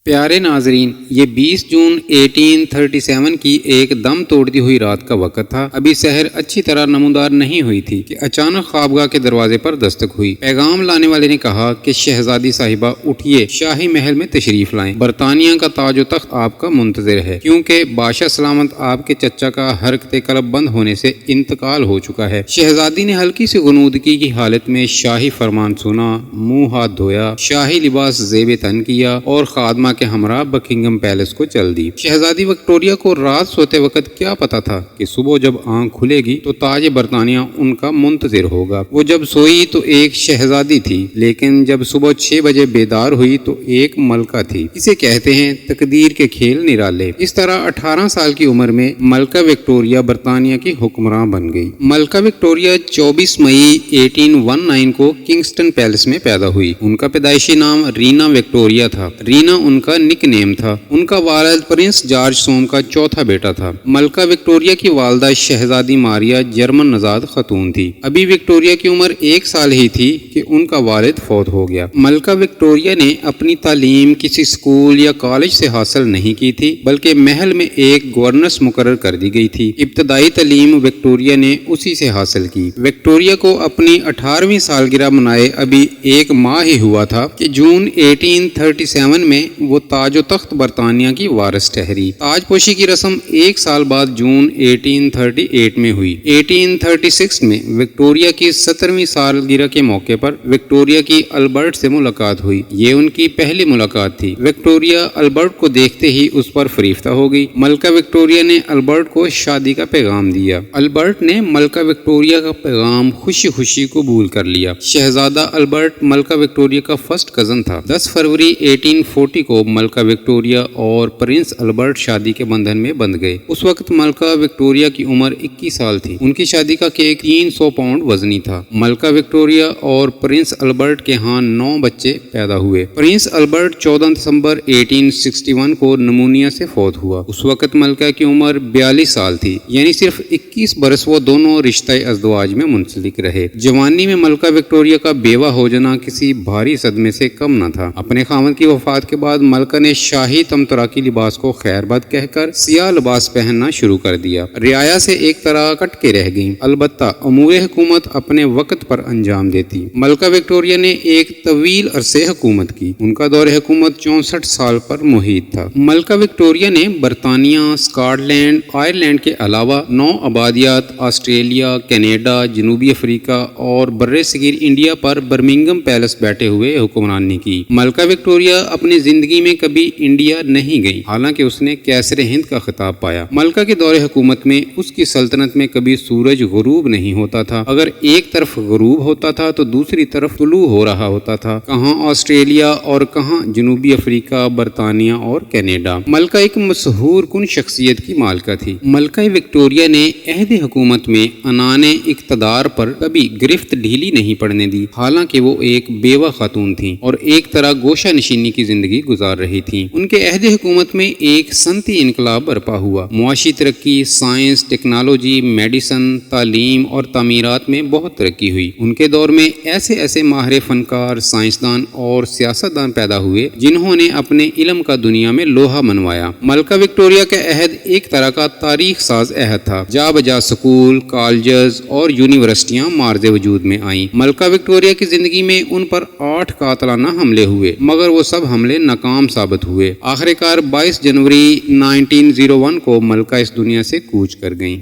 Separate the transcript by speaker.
Speaker 1: پیارے ناظرین، یہ 20 جون 1837 کی ایک دم توڑتی ہوئی رات کا وقت تھا۔ ابھی سحر اچھی طرح نمودار نہیں ہوئی تھی کہ اچانک خوابگاہ کے دروازے پر دستک ہوئی۔ پیغام لانے والے نے کہا کہ شہزادی صاحبہ اٹھیے، شاہی محل میں تشریف لائیں، برطانیہ کا تاج و تخت آپ کا منتظر ہے، کیونکہ بادشاہ سلامت آپ کے چچا کا حرکت قلب بند ہونے سے انتقال ہو چکا ہے۔ شہزادی نے ہلکی سی غنودگی کی حالت میں شاہی فرمان سنا، منہ ہاتھ دھویا، شاہی لباس زیب تن کیا اور خادمہ کے ہمراہ بکنگم پیلس کو چل دی۔ شہزادی وکٹوریہ کو رات سوتے وقت کیا پتا تھا کہ صبح جب آنکھ کھلے گی تو تاج برطانیہ ان کا منتظر ہوگا۔ وہ جب سوئی تو ایک شہزادی تھی، لیکن جب صبح 6 بجے بیدار ہوئی تو ایک ملکہ تھی۔ اسے کہتے ہیں تقدیر کے کھیل نرالے۔ اس طرح 18 سال کی عمر میں ملکہ وکٹوریہ برطانیہ کی حکمراں بن گئی۔ ملکہ وکٹوریہ 24 مئی 1819 کو کنگسٹن پیلس میں پیدا ہوئی۔ ان کا پیدائشی نام رینا وکٹوریہ تھا۔ رینا ان کا نک نیم تھا۔ ان کا والد پرنس جارج سوم کا چوتھا بیٹا تھا۔ ملکہ وکٹوریہ کی والدہ شہزادی ماریا جرمن نژاد خاتون تھی۔ ابھی وکٹوریہ کی عمر 1 سال ہی تھی کہ ان کا والد فوت ہو گیا۔ ملکہ وکٹوریہ نے اپنی تعلیم کسی اسکول یا کالج سے حاصل نہیں کی تھی، بلکہ محل میں ایک گورنس مقرر کر دی گئی تھی۔ ابتدائی تعلیم وکٹوریہ نے اسی سے حاصل کی۔ وکٹوریہ کو اپنی 18ویں سالگرہ منائے ابھی 1 ماہ ہی ہوا تھا کہ جون 1837 میں وہ تاج و تخت برطانیہ کی وارث ٹھہری۔ تاج پوشی کی رسم 1 سال بعد جون 1838 میں ہوئی۔ 1836 میں وکٹوریہ کی 17ویں سالگرہ کے موقع پر وکٹوریہ کی البرٹ سے ملاقات ہوئی۔ یہ ان کی پہلی ملاقات تھی۔ وکٹوریہ البرٹ کو دیکھتے ہی اس پر فریفتہ ہو گئی۔ ملکہ وکٹوریہ نے البرٹ کو شادی کا پیغام دیا۔ البرٹ نے ملکہ وکٹوریہ کا پیغام خوشی خوشی قبول کر لیا۔ شہزادہ البرٹ ملکہ وکٹوریہ کا فرسٹ کزن تھا۔ 10 فروری 1840 کو ملکہ وکٹوریہ اور پرنس البرٹ شادی کے بندھن میں بندھ گئے۔ اس وقت ملکہ وکٹوریہ کی عمر 21 سال تھی۔ ان کی شادی کا کیک 300 پاؤنڈ وزنی تھا۔ ملکہ وکٹوریہ اور پرنس البرٹ کے ہاں 9 بچے پیدا ہوئے۔ پرنس البرٹ 14 دسمبر 1861 کو نمونیا سے فوت ہوا۔ اس وقت ملکہ کی عمر 42 سال تھی، یعنی صرف 21 برس وہ دونوں رشتہ ازدواج میں منسلک رہے۔ جوانی میں ملکہ وکٹوریہ کا بیوہ ہو جانا کسی بھاری صدمے سے کم نہ تھا۔ اپنے خاوند کی وفات کے بعد ملکہ نے شاہی تمتراکی لباس کو خیر بد کہہ کر سیاہ لباس پہننا شروع کر دیا۔ رعایا سے ایک طرح کٹ کے رہ گئیں، البتہ امور حکومت اپنے وقت پر انجام دیتی۔ ملکہ وکٹوریہ نے ایک طویل عرصے حکومت کی۔ ان کا دور حکومت 64 سال پر محیط تھا۔ ملکہ وکٹوریہ نے برطانیہ، اسکاٹ لینڈ، آئرلینڈ کے علاوہ 9 آبادیات، آسٹریلیا، کینیڈا، جنوبی افریقہ اور برصغیر انڈیا پر برمنگھم پیلس بیٹھے ہوئے حکمرانی کی۔ ملکہ وکٹوریہ اپنی زندگی میں کبھی انڈیا نہیں گئی، حالانکہ اس نے کیسر ہند کا خطاب پایا۔ ملکہ کے دور حکومت میں اس کی سلطنت میں کبھی سورج غروب نہیں ہوتا تھا۔ اگر ایک طرف غروب ہوتا تھا تو دوسری طرف طلوع ہو رہا ہوتا تھا، کہاں آسٹریلیا اور کہاں جنوبی افریقہ، برطانیہ اور کینیڈا۔ ملکہ ایک مسحور کن شخصیت کی مالکہ تھی۔ ملکہ وکٹوریہ نے عہد حکومت میں عنان اقتدار پر کبھی گرفت ڈھیلی نہیں پڑنے دی، حالانکہ وہ ایک بیوہ خاتون تھیں اور ایک طرح گوشہ نشینی کی زندگی گزار رہی تھیں۔ ان کے عہد حکومت میں ایک صنعتی انقلاب برپا ہوا۔ معاشی ترقی، سائنس، ٹیکنالوجی، میڈیسن، تعلیم اور تعمیرات میں بہت ترقی ہوئی۔ ان کے دور میں ایسے ماہر فنکار، سائنسدان اور سیاستدان پیدا ہوئے جنہوں نے اپنے علم کا دنیا میں لوہا منوایا۔ ملکہ وکٹوریہ کا عہد ایک طرح کا تاریخ ساز عہد تھا۔ جا بجا سکول، کالجز اور یونیورسٹیاں مارز وجود میں آئیں۔ ملکہ وکٹوریہ کی زندگی میں ان پر 8 قاتلانہ حملے ہوئے، مگر وہ سب حملے ناکام ثابت ہوئے۔ آخر کار 22 جنوری 1901 کو ملکہ اس دنیا سے کوچ کر گئیں۔